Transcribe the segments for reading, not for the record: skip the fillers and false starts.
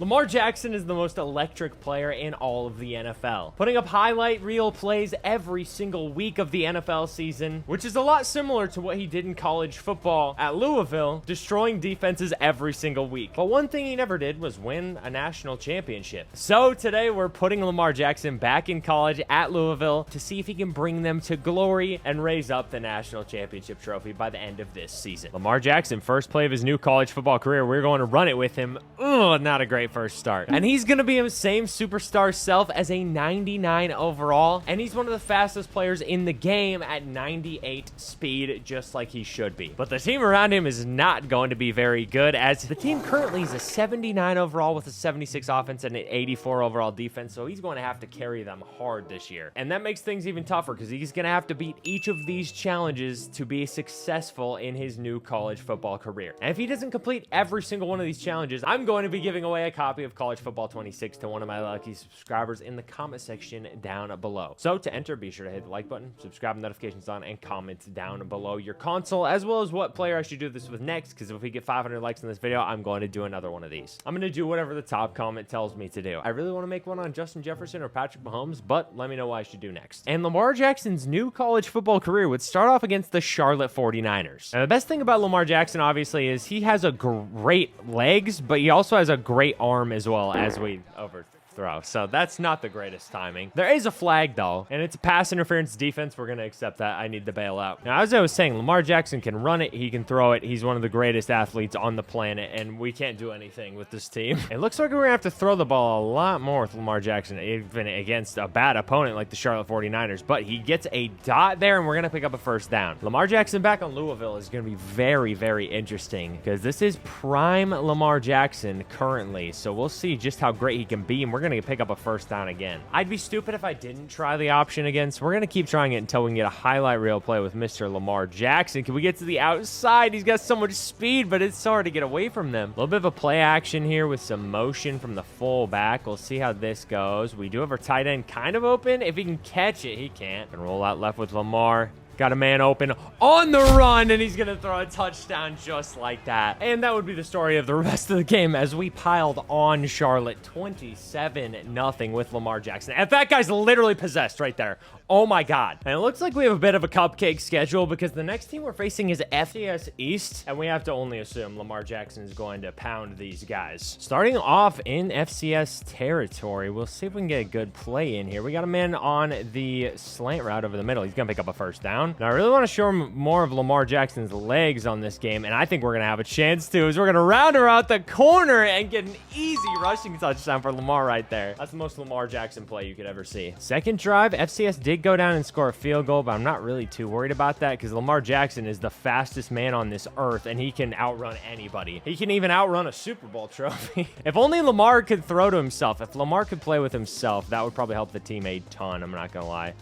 Lamar Jackson is the most electric player in all of the NFL, putting up highlight reel plays every single week of the NFL season, which is a lot similar to what he did in college football at Louisville, destroying defenses every single week. But one thing he never did was win a national championship. So today we're putting Lamar Jackson back in college at Louisville to see if he can bring them to glory and raise up the national championship trophy by the end of this season. Lamar Jackson, first play of his new college football career. We're going to run it with him. Ugh, not a great first start. And he's going to be his same superstar self as a 99 overall. And he's one of the fastest players in the game at 98 speed, just like he should be. But the team around him is not going to be very good, as the team currently is a 79 overall with a 76 offense and an 84 overall defense. So he's going to have to carry them hard this year. And that makes things even tougher because he's going to have to beat each of these challenges to be successful in his new college football career. And if he doesn't complete every single one of these challenges, I'm going to be giving away a copy of College Football 26 to one of my lucky subscribers in the comment section down below. So to enter, be sure to hit the like button, subscribe, notifications on, and comment down below your console, as well as what player I should do this with next, because if we get 500 likes in this video, I'm going to do another one of these. I'm going to do whatever the top comment tells me to do. I really want to make one on Justin Jefferson or Patrick Mahomes, but let me know what I should do next. And Lamar Jackson's new college football career would start off against the Charlotte 49ers. Now, the best thing about Lamar Jackson, obviously, is he has a great legs, but he also has a great arm as well, as we overthrow. So that's not the greatest timing. There is a flag though, and it's a pass interference defense. We're going to accept that. I need to bail out. Now, as I was saying, Lamar Jackson can run it. He can throw it. He's one of the greatest athletes on the planet, and we can't do anything with this team. It looks like we're going to have to throw the ball a lot more with Lamar Jackson, even against a bad opponent like the Charlotte 49ers, but he gets a dot there, and we're going to pick up a first down. Lamar Jackson back on Louisville is going to be very, very interesting because this is prime Lamar Jackson currently, so we'll see just how great he can be, and we're going to pick up a first down again. I'd be stupid if I didn't try the option again, so we're going to keep trying it until we can get a highlight reel play with Mr. Lamar Jackson. Can we get to the outside? He's got so much speed, but it's so hard to get away from them. A little bit of a play action here with some motion from the fullback. We'll see how this goes. We do have our tight end kind of open. If he can catch it, he can't. And roll out left with Lamar. Got a man open on the run, and he's going to throw a touchdown just like that. And that would be the story of the rest of the game as we piled on Charlotte 27-0 with Lamar Jackson. And that guy's literally possessed right there. Oh my God. And it looks like we have a bit of a cupcake schedule because the next team we're facing is FCS East, and we have to only assume Lamar Jackson is going to pound these guys. Starting off in FCS territory, we'll see if we can get a good play in here. We got a man on the slant route over the middle. He's going to pick up a first down. Now, I really want to show him more of Lamar Jackson's legs on this game, and I think we're going to have a chance to, as we're going to round her out the corner and get an easy rushing touchdown for Lamar right there. That's the most Lamar Jackson play you could ever see. Second drive, FCS did go down and score a field goal, but I'm not really too worried about that because Lamar Jackson is the fastest man on this earth, and he can outrun anybody. He can even outrun a Super Bowl trophy. If only Lamar could throw to himself. If Lamar could play with himself, that would probably help the team a ton. I'm not going to lie.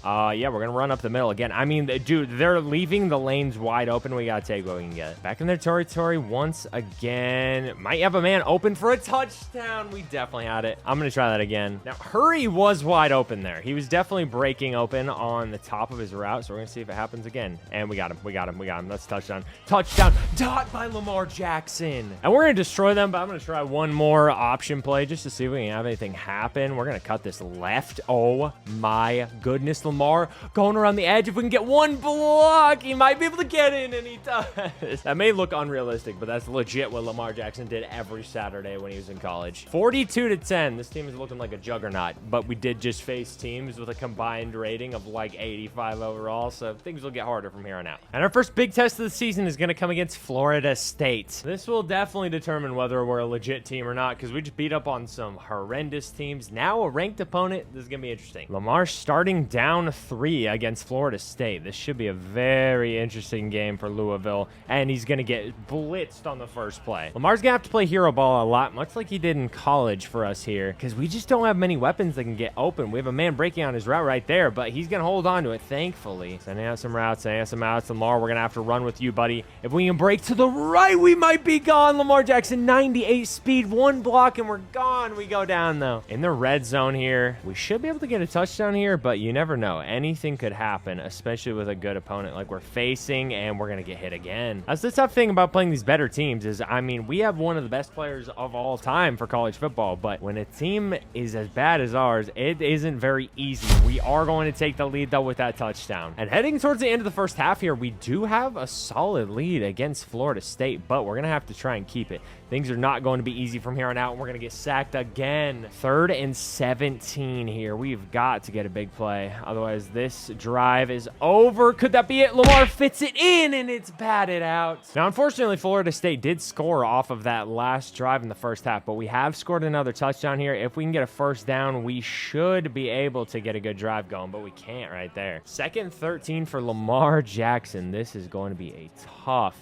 Yeah, we're going to run up the middle again. I mean, dude, they're leaving the lanes wide open. We got to take what we can get. Back in their territory once again. Might have a man open for a touchdown. We definitely had it. I'm going to try that again. Now, Hurry was wide open there. He was definitely breaking open on the top of his route, so we're going to see if it happens again. And we got him. We got him. We got him. That's a touchdown. Touchdown. Dot by Lamar Jackson. And we're going to destroy them, but I'm going to try one more option play just to see if we can have anything happen. We're going to cut this left. Oh, my goodness. Lamar going around the edge. If we can get one block, he might be able to get in, and he does. That may look unrealistic, but that's legit what Lamar Jackson did every Saturday when he was in college. 42-10. This team is looking like a juggernaut, but we did just face teams with a combined rating of like 85 overall, so things will get harder from here on out. And our first big test of the season is going to come against Florida State. This will definitely determine whether we're a legit team or not, because we just beat up on some horrendous teams. Now a ranked opponent. This is going to be interesting. Lamar starting down 3 against Florida State. This should be a very interesting game for Louisville, and he's going to get blitzed on the first play. Lamar's going to have to play hero ball a lot, much like he did in college for us here, because we just don't have many weapons that can get open. We have a man breaking on his route right there, but he's going to hold on to it, thankfully. Sending out some routes, sending out some outs. Lamar, we're going to have to run with you, buddy. If we can break to the right, we might be gone. Lamar Jackson, 98 speed, one block, and we're gone. We go down, though. In the red zone here, we should be able to get a touchdown here, but you never know. know. Anything could happen, especially with a good opponent like we're facing, and we're going to get hit again. That's the tough thing about playing these better teams is, I mean, we have one of the best players of all time for college football, but when a team is as bad as ours, it isn't very easy. We are going to take the lead, though, with that touchdown. And heading towards the end of the first half here, we do have a solid lead against Florida State, but we're going to have to try and keep it. Things are not going to be easy from here on out, and we're going to get sacked again. 3rd and 17 here. We've got to get a big play. Otherwise, this drive is over. Could that be it? Lamar fits it in, and it's batted out. Now, unfortunately, Florida State did score off of that last drive in the first half, but we have scored another touchdown here. If we can get a first down, we should be able to get a good drive going, but we can't right there. 2nd 13 for Lamar Jackson. This is going to be a tough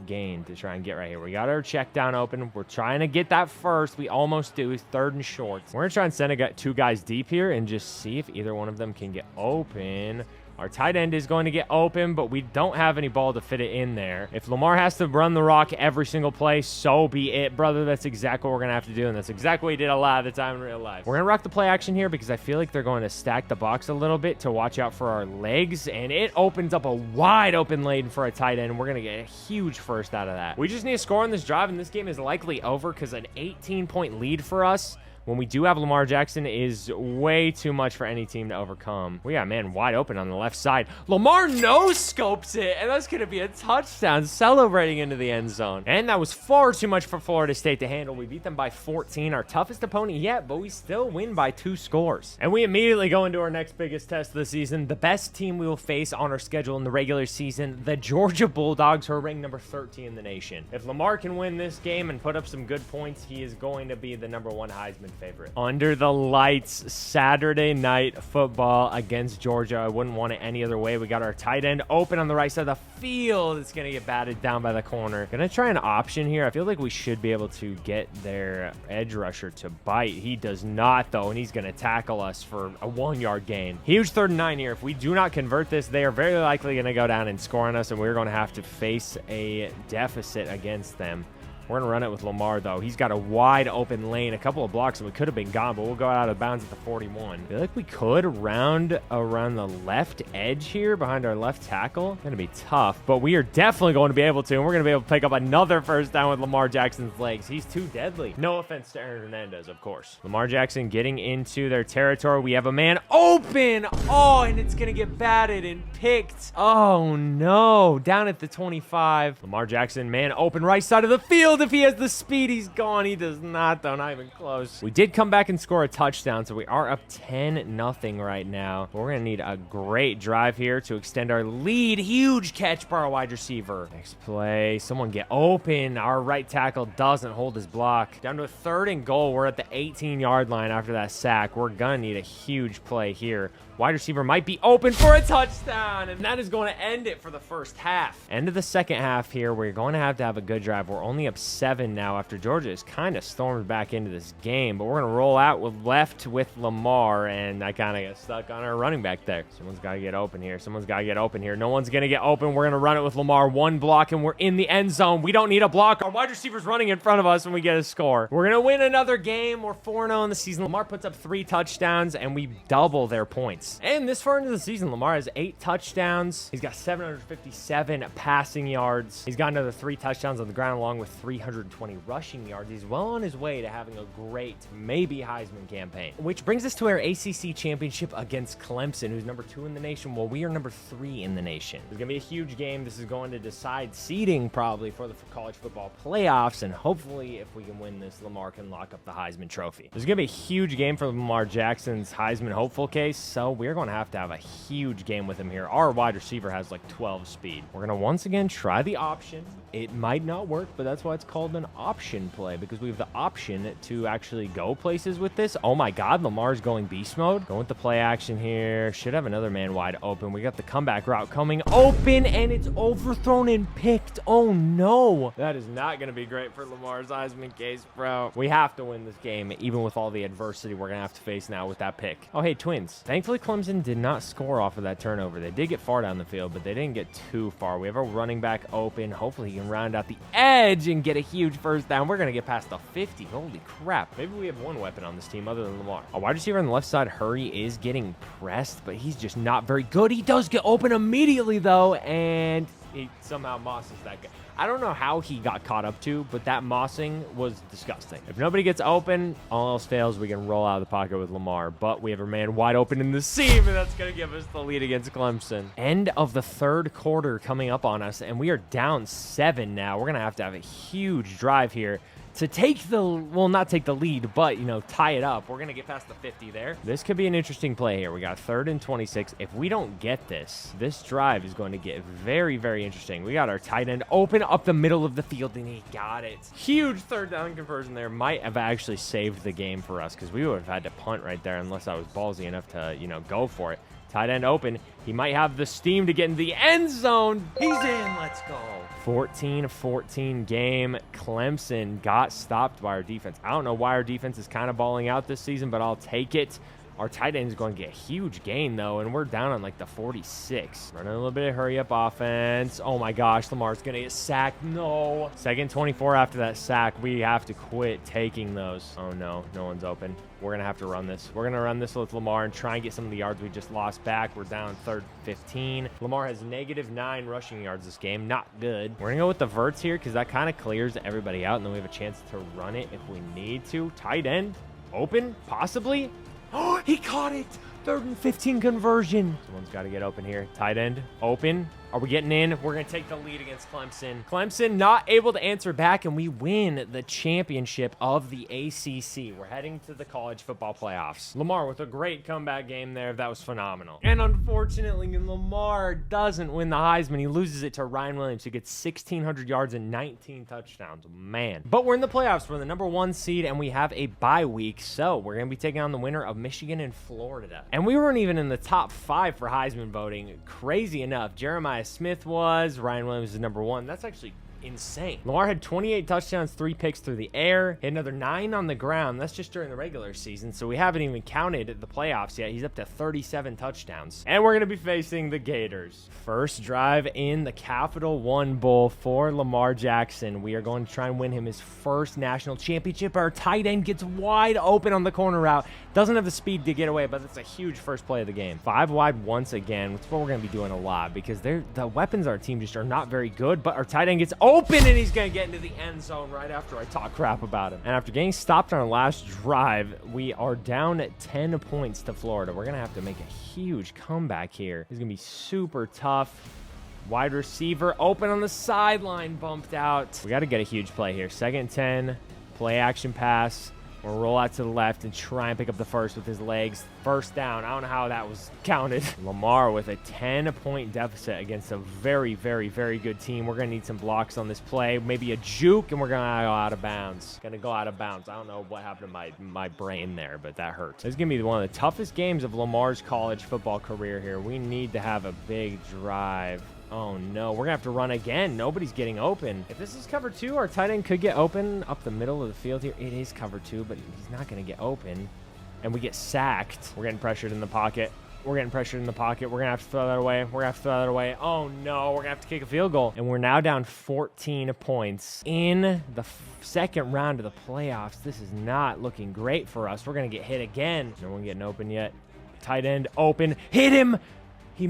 gain to try and get right here. We got our check down open. We're trying to get that first. We almost do. It's 3rd and short. We're going to try and send two guys deep here and just see if either one of them can get open. Our tight end is going to get open, but we don't have any ball to fit it in there. If Lamar has to run the rock every single play, so be it, brother. That's exactly what we're going to have to do, and that's exactly what he did a lot of the time in real life. We're going to rock the play action here because I feel like they're going to stack the box a little bit to watch out for our legs, and it opens up a wide open lane for a tight end. We're going to get a huge first out of that. We just need to score on this drive, and this game is likely over because an 18-point lead for us when we do have Lamar Jackson is way too much for any team to overcome. We got a man wide open on the left side. Lamar no-scopes it, and that's going to be a touchdown, celebrating into the end zone. And that was far too much for Florida State to handle. We beat them by 14, our toughest opponent yet, but we still win by 2 scores. And we immediately go into our next biggest test of the season, the best team we will face on our schedule in the regular season, the Georgia Bulldogs, who are ranked number 13 in the nation. If Lamar can win this game and put up some good points, he is going to be the #1 Heisman favorite. Under the lights, Saturday night football against Georgia. I wouldn't want it any other way. We got our tight end open on the right side of the field. It's going to get batted down by the corner. Going to try an option here. I feel like we should be able to get their edge rusher to bite. He does not, though, and he's going to tackle us for a 1-yard gain. Huge 3rd and 9 here. If we do not convert this, they are very likely going to go down and score on us, and we're going to have to face a deficit against them. We're going to run it with Lamar, though. He's got a wide open lane, a couple of blocks, and we could have been gone, but we'll go out of bounds at the 41. I feel like we could round around the left edge here behind our left tackle. Going to be tough, but we are definitely going to be able to, and we're going to be able to pick up another first down with Lamar Jackson's legs. He's too deadly. No offense to Aaron Hernandez, of course. Lamar Jackson getting into their territory. We have a man open. Oh, and it's going to get batted and picked. Oh, no. Down at the 25. Lamar Jackson, man open right side of the field. If he has the speed, he's gone. He does not, though. Not even close. We did come back and score a touchdown, so we are up 10-0 right now. We're going to need a great drive here to extend our lead. Huge catch by our wide receiver. Next play. Someone get open. Our right tackle doesn't hold his block. Down to a 3rd and goal. We're at the 18-yard line after that sack. We're going to need a huge play here. Wide receiver might be open for a touchdown, and that is going to end it for the first half. End of the second half here. We're going to have a good drive. We're only up 7 now after Georgia is kind of stormed back into this game, but we're going to roll out with left with Lamar, and I kind of got stuck on our running back there. Someone's got to get open here. Someone's got to get open here. No one's going to get open. We're going to run it with Lamar. 1 block, and we're in the end zone. We don't need a block. Our wide receiver's running in front of us when we get a score. We're going to win another game. We're 4-0 in the season. Lamar puts up 3 touchdowns, and we double their points. And this far into the season, Lamar has 8 touchdowns. He's got 757 passing yards. He's got another 3 touchdowns on the ground along with 320 rushing yards. He's well on his way to having a great, maybe Heisman campaign. Which brings us to our ACC Championship against Clemson, who's number 2 in the nation, while we are number 3 in the nation. It's going to be a huge game. This is going to decide seeding probably for the college football playoffs, and hopefully if we can win this, Lamar can lock up the Heisman Trophy. This is going to be a huge game for Lamar Jackson's Heisman hopeful case, so we're going to have a huge game with him here. Our wide receiver has like 12 speed. We're going to once again try the option. It might not work, but that's why it's called an option play, because we have the option to actually go places with this. Oh my God, Lamar's going beast mode. Going with the play action here. Should have another man wide open. We got the comeback route coming open, and it's overthrown and picked. Oh no. That is not going to be great for Lamar's Heisman case, bro. We have to win this game, even with all the adversity we're going to have to face now with that pick. Oh, hey, Twins. Thankfully, Clemson did not score off of that turnover. They did get far down the field, but they didn't get too far. We have a running back open. Hopefully, he can round out the edge and get get a huge first down. We're going to get past the 50. Holy crap. Maybe we have one weapon on this team other than Lamar. A wide receiver on the left side, Hurry, is getting pressed, but he's just not very good. He does get open immediately, though, and he somehow mosses that guy. I don't know how he got caught up to, but that mossing was disgusting. If nobody gets open, all else fails, we can roll out of the pocket with Lamar. But we have a man wide open in the seam, and that's going to give us the lead against Clemson. End of the third quarter coming up on us, and we are down 7 now. We're going to have a huge drive here to take the, well, not take the lead, but, you know, tie it up. We're going to get past the 50 there. This could be an interesting play here. We got 3rd and 26. If we don't get this drive is going to get very, very interesting. We got our tight end open up the middle of the field, and he got it. Huge 3rd down conversion there. Might have actually saved the game for us because we would have had to punt right there unless I was ballsy enough to, you know, go for it. Tight end open. He might have the steam to get in the end zone. He's in. Let's go. 14-14 game. Clemson got stopped by our defense. I don't know why our defense is kind of balling out this season, but I'll take it. Our tight end is going to get a huge gain, though, and we're down on, like, the 46. Running a little bit of hurry-up offense. Oh, my gosh. Lamar's going to get sacked. No. 2nd 24 after that sack. We have to quit taking those. Oh, no. No one's open. We're going to have to run this. We're going to run this with Lamar and try and get some of the yards we just lost back. We're down 3rd 15. Lamar has -9 rushing yards this game. Not good. We're going to go with the verts here because that kind of clears everybody out, and then we have a chance to run it if we need to. Tight end open, possibly. Oh, he caught it. 3rd and 15 conversion. Someone's got to get open here. Tight end open. Are we getting in? We're going to take the lead against Clemson. Clemson not able to answer back, and we win the championship of the ACC. We're heading to the college football playoffs. Lamar with a great comeback game there. That was phenomenal. And unfortunately, Lamar doesn't win the Heisman. He loses it to Ryan Williams, who gets 1,600 yards and 19 touchdowns. Man. But we're in the playoffs. We're the #1 seed, and we have a bye week. So we're going to be taking on the winner of Michigan and Florida. And we weren't even in the top 5 for Heisman voting. Crazy enough. Jeremiah Smith was. Ryan Williams is #1. That's actually insane. Lamar had 28 touchdowns, 3 picks through the air, hit another 9 on the ground. That's just during the regular season, so we haven't even counted the playoffs yet. He's up to 37 touchdowns. And we're going to be facing the Gators. First drive in the Capital One Bowl for Lamar Jackson. We are going to try and win him his first national championship. Our tight end gets wide open on the corner route. Doesn't have the speed to get away, but that's a huge first play of the game. 5 wide once again, which is what we're going to be doing a lot because the weapons on our team just are not very good, but our tight end gets open, and he's going to get into the end zone right after I talk crap about him. And after getting stopped on our last drive, we are down at 10 points to Florida. We're going to have to make a huge comeback here. It's going to be super tough. Wide receiver open on the sideline, bumped out. We got to get a huge play here. 2nd and 10, play action pass. We'll roll out to the left and try and pick up the first with his legs. First down. I don't know how that was counted. Lamar with a 10-point deficit against a very, very, very good team. We're going to need some blocks on this play. Maybe a juke, and we're going to go out of bounds. Going to go out of bounds. I don't know what happened to my brain there, but that hurt. This is going to be one of the toughest games of Lamar's college football career here. We need to have a big drive. Oh, no. We're going to have to run again. Nobody's getting open. If this is cover 2, our tight end could get open up the middle of the field here. It is cover 2, but he's not going to get open. And we get sacked. We're getting pressured in the pocket. We're getting pressured in the pocket. We're going to have to throw that away. We're going to have to throw that away. Oh, no. We're going to have to kick a field goal. And we're now down 14 points in the second round of the playoffs. This is not looking great for us. We're going to get hit again. No one getting open yet. Tight end open. Hit him. He's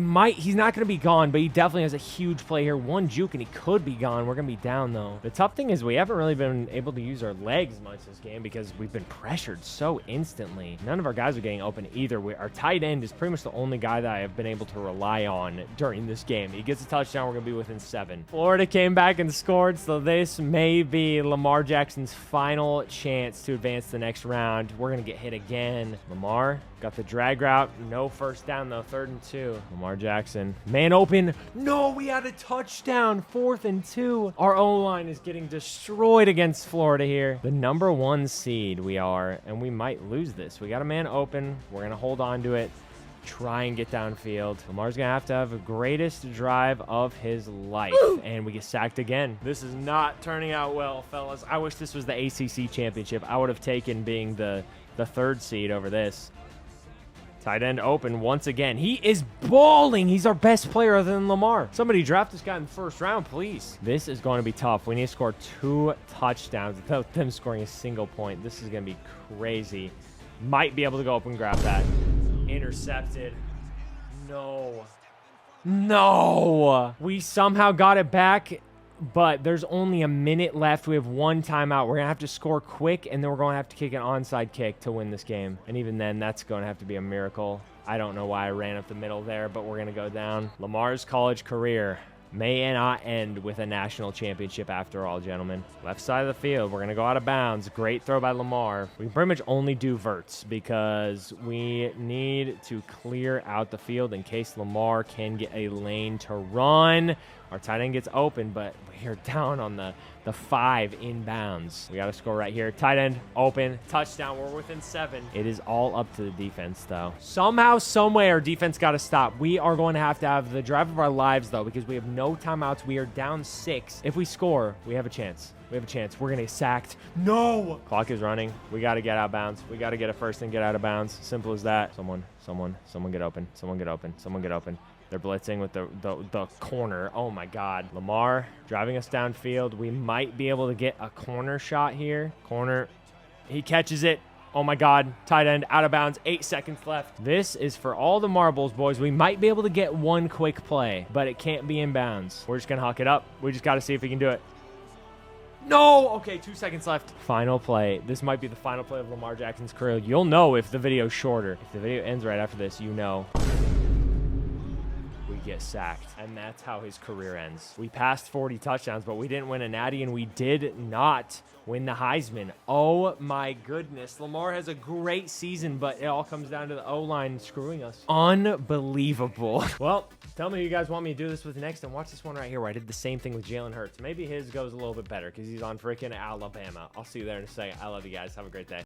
not going to be gone, but he definitely has a huge play here. One juke, and he could be gone. We're going to be down, though. The tough thing is we haven't really been able to use our legs much this game because we've been pressured so instantly. None of our guys are getting open either. Our tight end is pretty much the only guy that I have been able to rely on during this game. He gets a touchdown. We're going to be within 7. Florida came back and scored, so this may be Lamar Jackson's final chance to advance to the next round. We're going to get hit again. Lamar got the drag route. No first down, though. 3rd and 2. Lamar Jackson. Man open. No, we had a touchdown. 4th and 2. Our O-line is getting destroyed against Florida here. The #1 seed we are, and we might lose this. We got a man open. We're going to hold on to it. Try and get downfield. Lamar's going to have the greatest drive of his life. And we get sacked again. This is not turning out well, fellas. I wish this was the ACC Championship. I would have taken being the 3rd seed over this. Tight end open once again. He is balling. He's our best player other than Lamar. Somebody draft this guy in the first round, please. This is going to be tough. We need to score 2 touchdowns without them scoring a single point. This is going to be crazy. Might be able to go up and grab that. Intercepted. No. No. We somehow got it back, but there's only a minute left. We have 1 timeout. We're going to have to score quick, and then we're going to have to kick an onside kick to win this game. And even then, that's going to have to be a miracle. I don't know why I ran up the middle there, but we're going to go down. Lamar's college career may not end with a national championship after all, gentlemen. Left side of the field, we're going to go out of bounds. Great throw by Lamar. We can pretty much only do verts because we need to clear out the field in case Lamar can get a lane to run. Our tight end gets open, but we're down on the 5 inbounds. We got to score right here. Tight end open, touchdown. We're within 7. It is all up to the defense, though. Somehow, someway, our defense got to stop. We are going to have the drive of our lives, though, because we have no timeouts. We are down 6. If we score, we have a chance. We have a chance. We're going to get sacked. No! Clock is running. We got to get out of bounds. We got to get a first and get out of bounds. Simple as that. Someone get open. Someone get open. Someone get open. They're blitzing with the corner. Oh, my God. Lamar driving us downfield. We might be able to get a corner shot here. Corner. He catches it. Oh, my God. Tight end out of bounds. 8 seconds left. This is for all the marbles, boys. We might be able to get 1 quick play, but it can't be in bounds. We're just going to huck it up. We just got to see if we can do it. No! Okay, 2 seconds left. Final play. This might be the final play of Lamar Jackson's career. You'll know if the video's shorter. If the video ends right after this, you know. Get sacked, and that's how his career ends. We passed 40 touchdowns, but we didn't win a natty, and we did not win the Heisman. Oh my goodness. Lamar has a great season, but it all comes down to the O-line screwing us. Unbelievable. Well, tell me who you guys want me to do this with next, and watch this one right here where I did the same thing with Jalen Hurts. Maybe his goes a little bit better because he's on freaking Alabama. I'll see you there in a second. I love you guys. Have a great day.